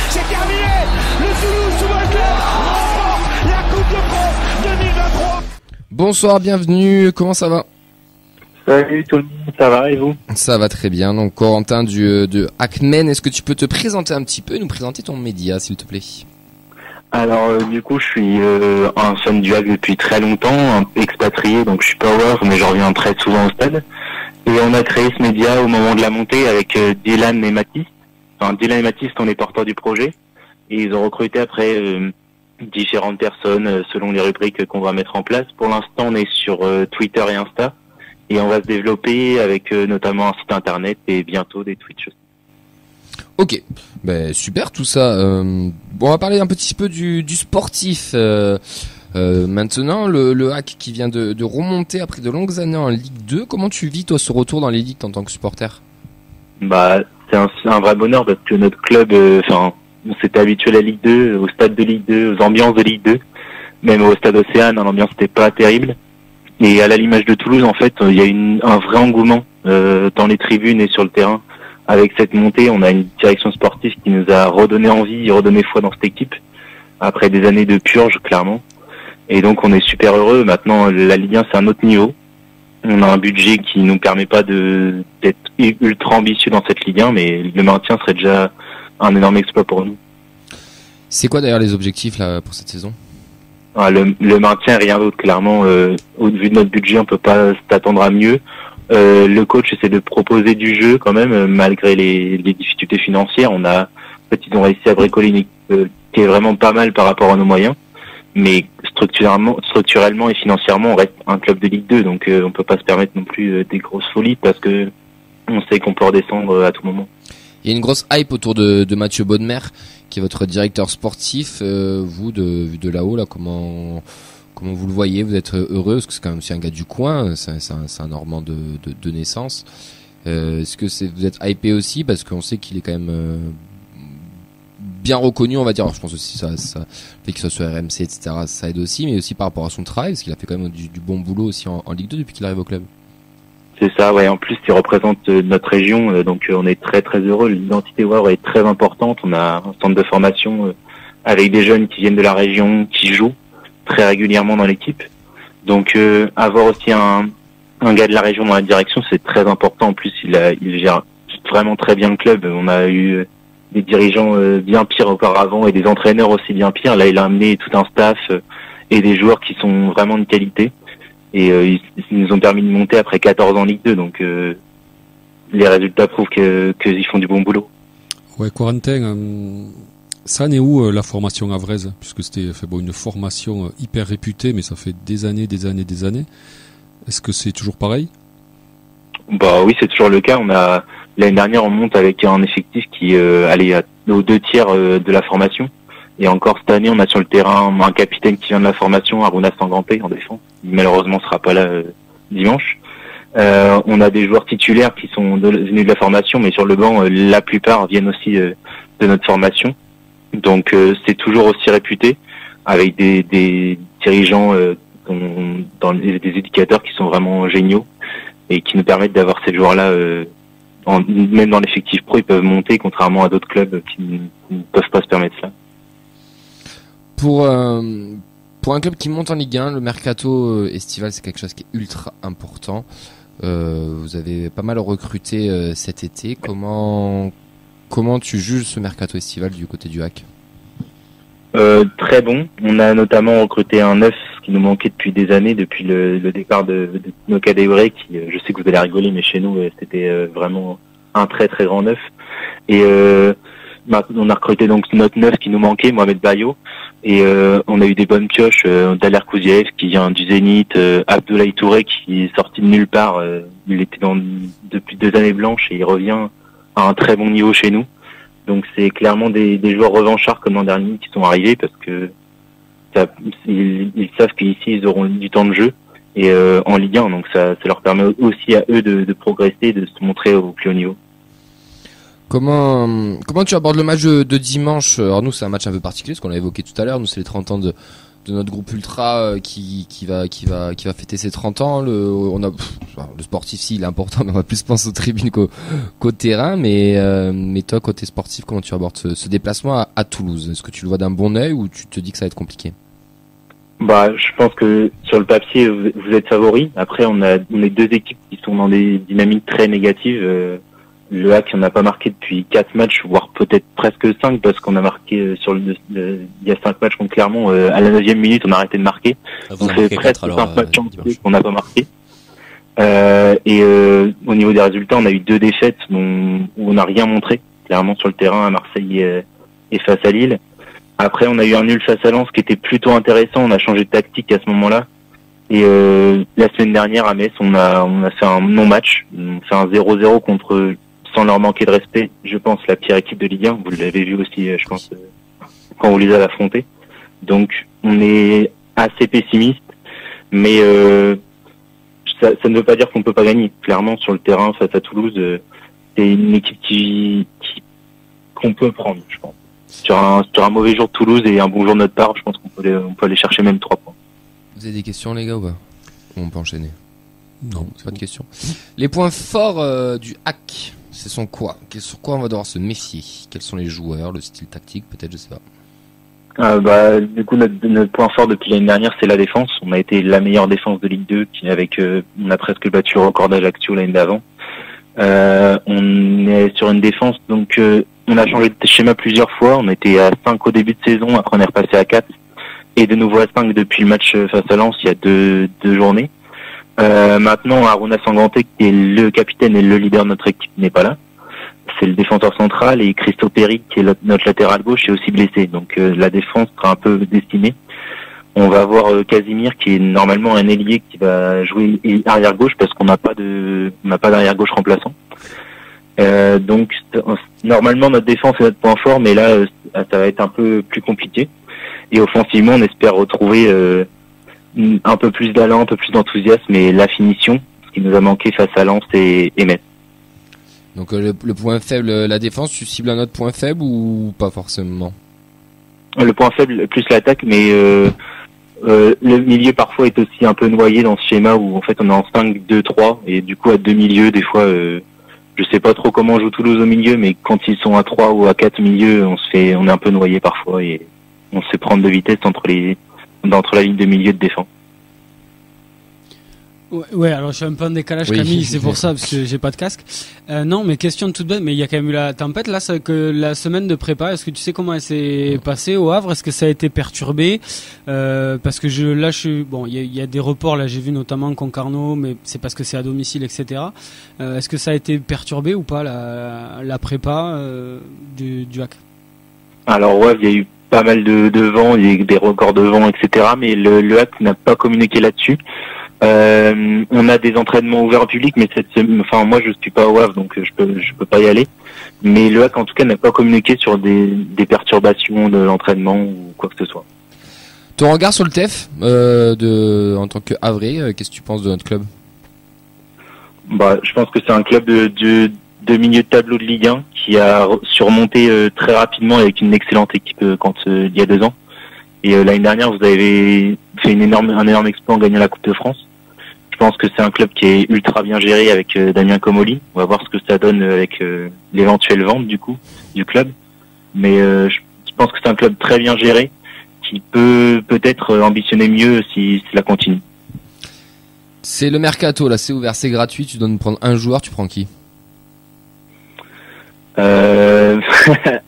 C'est terminé. Le Toulouse Football Club remporte la Coupe de France 2023. Bonsoir, bienvenue, comment ça va? Salut tout le monde, ça va et vous? Ça va très bien, donc Corentin de Hackmen, est-ce que tu peux te présenter un petit peu et nous présenter ton média s'il te plaît? Alors du coup je suis un fan du Hack depuis très longtemps, un peu expatrié, donc je suis power mais je reviens très souvent au stade. Et on a créé ce média au moment de la montée avec Dylan et Mathis. Enfin Dylan et Mathis sont les porteurs du projet et ils ont recruté après différentes personnes selon les rubriques qu'on va mettre en place. Pour l'instant on est sur Twitter et Insta et on va se développer avec notamment un site internet et bientôt des Twitch aussi. Ok, ben super tout ça. Bon, on va parler un petit peu du sportif. Maintenant, le Hack qui vient de remonter après de longues années en Ligue 2. Comment tu vis toi ce retour dans les ligues en tant que supporter? Bah c'est un vrai bonheur parce que notre club, on s'était habitué à la Ligue 2, au stade de Ligue 2, aux ambiances de Ligue 2, même au stade Océane, l'ambiance n'était pas terrible. Et à l'image de Toulouse, en fait, il y a un vrai engouement dans les tribunes et sur le terrain. Avec cette montée, on a une direction sportive qui nous a redonné envie et redonné foi dans cette équipe, après des années de purge, clairement. Et donc, on est super heureux. Maintenant, la Ligue 1, c'est un autre niveau. On a un budget qui nous permet pas d'être ultra ambitieux dans cette Ligue 1, mais le maintien serait déjà un énorme exploit pour nous. C'est quoi d'ailleurs les objectifs là pour cette saison? Le maintien, rien d'autre, clairement. Au vu de notre budget, on peut pas s'attendre à mieux. Le coach essaie de proposer du jeu quand même, malgré les difficultés financières. Ils ont réussi à bricoler une équipe qui est vraiment pas mal par rapport à nos moyens. Mais structurellement et financièrement, on reste un club de Ligue 2, donc on peut pas se permettre non plus des grosses folies parce que on sait qu'on peut redescendre à tout moment. Il y a une grosse hype autour de Mathieu Bodmer, qui est votre directeur sportif. Vous, vu de là-haut, là, comment vous le voyez? Vous êtes heureux parce que c'est quand même aussi un gars du coin, c'est un Normand de naissance. Est-ce que vous êtes hypé aussi parce qu'on sait qu'il est quand même bien reconnu, on va dire. Alors, je pense aussi ça le fait qu'il soit sur RMC, etc. Ça aide aussi, mais aussi par rapport à son travail, parce qu'il a fait quand même du bon boulot aussi en Ligue 2 depuis qu'il arrive au club. C'est ça, ouais. En plus, il représente notre région, donc on est très très heureux. L'identité WOW est très importante. On a un centre de formation avec des jeunes qui viennent de la région, qui jouent très régulièrement dans l'équipe. Donc avoir aussi un gars de la région dans la direction, c'est très important. En plus, il gère vraiment très bien le club. On a eu des dirigeants bien pires auparavant et des entraîneurs aussi bien pires. Là, il a amené tout un staff et des joueurs qui sont vraiment de qualité. Et ils nous ont permis de monter après 14 ans en Ligue 2. Donc les résultats prouvent qu'ils font du bon boulot. Ouais, Corentin, ça en est où la formation avraise? Puisque c'était une formation hyper réputée, mais ça fait des années. Est-ce que c'est toujours pareil? Bah oui, c'est toujours le cas. L'année dernière, on monte avec un effectif qui allait aux 2/3 de la formation. Et encore cette année, on a sur le terrain un capitaine qui vient de la formation, Aruna Sangampé, en défense. Il malheureusement sera pas là dimanche. On a des joueurs titulaires qui sont venus de la formation, mais sur le banc, la plupart viennent aussi de notre formation. Donc c'est toujours aussi réputé, avec des dirigeants des éducateurs qui sont vraiment géniaux et qui nous permettent d'avoir ces joueurs-là. Même dans l'effectif pro, ils peuvent monter, contrairement à d'autres clubs qui ne peuvent pas se permettre ça. Pour un club qui monte en Ligue 1, le mercato estival, c'est quelque chose qui est ultra important. Vous avez pas mal recruté cet été. Comment tu juges ce mercato estival du côté du Hack? Très bon. On a notamment recruté un neuf qui nous manquait depuis des années, depuis le départ de Noka Debré, qui, je sais que vous allez rigoler, mais chez nous, c'était vraiment un très très grand neuf. Et on a recruté donc notre neuf qui nous manquait, Mohamed Bayo, et on a eu des bonnes pioches, Daler Kouziev qui vient du Zénith, Abdoulaye Touré qui est sorti de nulle part, il était depuis 2 années blanches et il revient à un très bon niveau chez nous. Donc c'est clairement des joueurs revanchards comme l'an dernier qui sont arrivés parce que ils savent qu'ici ils auront du temps de jeu et en Ligue 1, donc ça leur permet aussi à eux de progresser, de se montrer au plus haut niveau. Comment tu abordes le match de dimanche? Alors nous c'est un match un peu particulier parce qu'on l'a évoqué tout à l'heure, nous c'est les 30 ans de notre groupe ultra qui va fêter ses 30 ans. Le sportif, si, il est important, mais on va plus penser aux tribunes qu'au terrain. Mais toi, côté sportif, comment tu abordes ce déplacement à Toulouse? Est-ce que tu le vois d'un bon œil ou tu te dis que ça va être compliqué? Bah, je pense que sur le papier, vous êtes favoris. Après, on est deux équipes qui sont dans des dynamiques très négatives. Le HAC, on n'a pas marqué depuis 4 matchs, voire peut-être presque 5, parce qu'on a marqué il y a 5 matchs contre Clermont, à la 9e minute, on a arrêté de marquer. Donc c'est presque 5 matchs qu'on n'a pas marqué. Au niveau des résultats, on a eu 2 défaites où on n'a rien montré, clairement sur le terrain à Marseille et face à Lille. Après, on a eu un nul face à Lens qui était plutôt intéressant. On a changé de tactique à ce moment-là. Et la semaine dernière à Metz, on a fait un non-match. On fait un 0-0 contre, sans leur manquer de respect, je pense, la pire équipe de Ligue 1. Vous l'avez vu aussi, je pense, quand vous les avez affrontés. Donc, on est assez pessimiste, mais ça ne veut pas dire qu'on ne peut pas gagner. Clairement, sur le terrain face à Toulouse, c'est une équipe qu'on peut prendre, je pense. Sur un mauvais jour de Toulouse et un bon jour de notre part, je pense qu'on peut aller chercher même 3 points. Vous avez des questions, les gars, ou pas? On peut enchaîner. Non, c'est pas de question. Les points forts du HAC, ce sont quoi? Sur quoi on va devoir se méfier? Quels sont les joueurs, le style tactique, peut-être, je sais pas. Du coup, notre point fort depuis l'année dernière, c'est la défense. On a été la meilleure défense de Ligue 2, on a presque battu le record d'Ajaccio l'année d'avant. On est sur une défense, donc on a changé de schéma plusieurs fois. On était à 5 au début de saison, après on est repassé à 4, et de nouveau à 5 depuis le match face à Lens il y a deux journées. Maintenant, Aruna Sanganté, qui est le capitaine et le leader de notre équipe, n'est pas là. C'est le défenseur central, et Christo Perry, qui est notre latéral gauche, est aussi blessé. Donc la défense sera un peu destinée. On va avoir Casimir, qui est normalement un ailier qui va jouer arrière gauche, parce qu'on n'a pas d'arrière gauche remplaçant. Donc normalement notre défense est notre point fort, mais là ça va être un peu plus compliqué. Et offensivement, on espère retrouver un peu plus d'allant, un peu plus d'enthousiasme et la finition, ce qui nous a manqué face à Lens et Metz. Donc le point faible, la défense, tu cibles un autre point faible ou pas forcément? Le point faible, plus l'attaque, mais le milieu parfois est aussi un peu noyé dans ce schéma où en fait on est en 5-2-3 et du coup à 2 milieux, des fois je sais pas trop comment joue Toulouse au milieu, mais quand ils sont à 3 ou à 4 milieux, on est un peu noyé parfois et on se fait prendre de vitesse entre la ligne de milieu de défense. Ouais, alors je suis un peu en décalage, oui. Camille, c'est pour ça, parce que j'ai pas de casque. Non, mais question toute bête, mais il y a quand même eu la tempête, là, que la semaine de prépa, est-ce que tu sais comment elle s'est passée au Havre? Est-ce que ça a été perturbé? Parce que il y a des reports, là, j'ai vu notamment Concarneau, mais c'est parce que c'est à domicile, etc. Est-ce que ça a été perturbé ou pas, la prépa, du HAC? Alors, ouais, il y a eu pas mal de vent, il y a eu des records de vent, etc., mais le HAC n'a pas communiqué là-dessus. On a des entraînements ouverts au public, mais moi je suis pas au Havre, donc je peux pas y aller. Mais le HAC en tout cas n'a pas communiqué sur des perturbations de l'entraînement ou quoi que ce soit. Ton regard sur le TEF en tant que Havrais, qu'est-ce que tu penses de notre club? Je pense que c'est un club de milieu de tableau de Ligue 1 qui a surmonté très rapidement avec une excellente équipe il y a 2 ans. Et l'année dernière, vous avez fait un énorme exploit en gagnant la Coupe de France. Je pense que c'est un club qui est ultra bien géré avec Damien Comolli. On va voir ce que ça donne avec l'éventuelle vente du club. Mais je pense que c'est un club très bien géré qui peut peut-être ambitionner mieux si cela continue. C'est le mercato, là, c'est ouvert, c'est gratuit. Tu dois nous prendre un joueur, tu prends qui?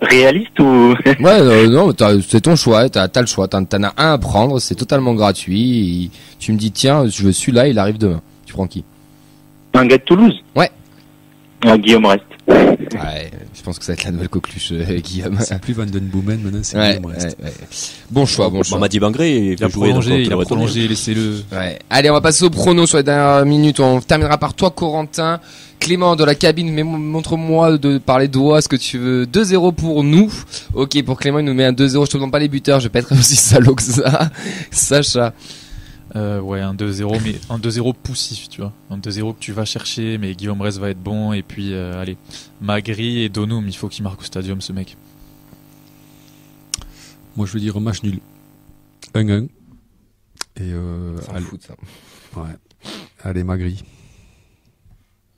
Réaliste ou? Ouais, non, c'est ton choix, t'as le choix, t'en as un à prendre, c'est totalement gratuit, tu me dis tiens, je veux celui-là, il arrive demain. Tu prends qui? Un gars de Toulouse? Ouais. Guillaume Rest. Ouais, je pense que ça va être la nouvelle coqueluche, Guillaume. C'est plus Van Den Boomen, maintenant c'est Guillaume Rest. Ouais. Bon choix. Madi Bangré, il a prolongé, laissez-le. Ouais. Allez, on va passer au prono sur les dernières minutes, on terminera par toi, Corentin. Clément de la cabine, mais montre-moi par les doigts ce que tu veux. 2-0 pour nous. Ok, pour Clément, il nous met un 2-0. Je te demande pas les buteurs, je vais pas être aussi salaud que ça. Sacha. Ouais, un 2-0, mais un 2-0 poussif, tu vois. Un 2-0 que tu vas chercher, mais Guillaume Rest va être bon. Et puis, allez, Magri et Donum, il faut qu'il marque au stadium, ce mec. Moi, je veux dire match nul. 1-1. Et Sans foot, ça. ouais. Allez, Magri.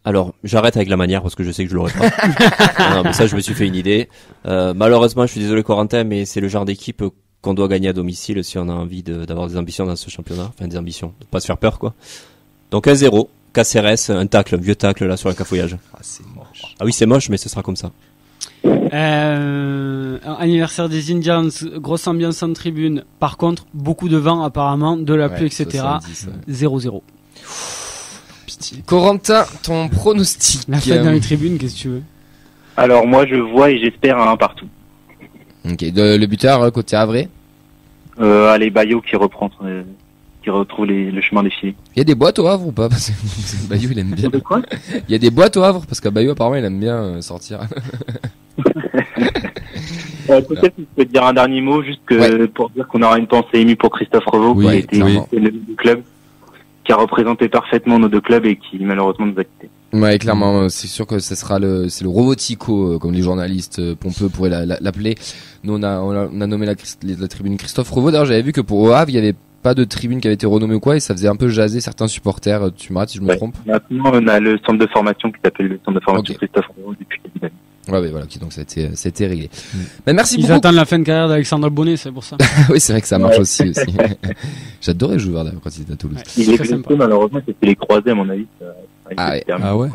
Alors, j'arrête avec la manière parce que je sais que je l'aurai pas. Non, mais ça, je me suis fait une idée. Malheureusement, je suis désolé Corentin, mais c'est le genre d'équipe qu'on doit gagner à domicile si on a envie d'avoir des ambitions dans ce championnat. Enfin, des ambitions. De pas se faire peur, quoi. Donc 1-0. Caceres, un tacle, un vieux tacle là sur un cafouillage. Ah, c'est moche. Ah oui, c'est moche, mais ce sera comme ça. Anniversaire des Indians, grosse ambiance en tribune. Par contre, beaucoup de vent apparemment, de la pluie, etc. 70, 0-0. Corentin, ton pronostic. La fête dans les tribunes, qu'est-ce que tu veux? Alors moi je vois et j'espère un partout. Ok, le buteur côté Havre. Allez, Bayo qui retrouve le chemin des filets. Il y a des boîtes au Havre ou pas? Parce que Bayou il aime bien. De quoi? Il y a des boîtes au Havre parce qu'à Bayou apparemment il aime bien sortir. Peut-être que je peux te dire un dernier mot juste que pour dire qu'on aura une pensée émue pour Christophe Revaux qui a été le club, qui a représenté parfaitement nos deux clubs et qui malheureusement nous a quittés. Ouais, clairement, c'est sûr que ce sera c'est le Robotico, comme les journalistes pompeux pourraient l'appeler. Nous on a nommé la tribune Christophe Revaux. D'ailleurs j'avais vu que pour au Havre il y avait pas de tribune qui avait été renommée ou quoi, et ça faisait un peu jaser certains supporters. Tu m'arrêtes si je me trompe. Maintenant, on a le centre de formation qui s'appelle le centre de formation Christophe Revaux depuis le début. Ouais, mais voilà, donc ça a été réglé. Mais merci beaucoup. Ils attendent la fin de carrière d'Alexandre Bonnet, c'est pour ça. Oui, c'est vrai que ça marche aussi. J'adorais jouer d'ailleurs quand il était à Toulouse. Ouais, il est blessé, malheureusement, c'était les croisés, à mon avis. Ah ouais.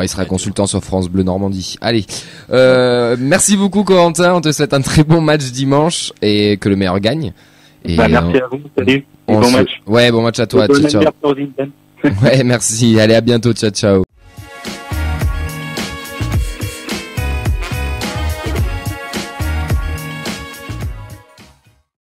Il sera consultant sur France Bleu Normandie. Allez. Merci beaucoup, Corentin. On te souhaite un très bon match dimanche et que le meilleur gagne. Et merci à vous. Salut. Bon match. Ouais, bon match à toi. Ciao. Ouais, merci. Allez, à bientôt. Ciao, ciao.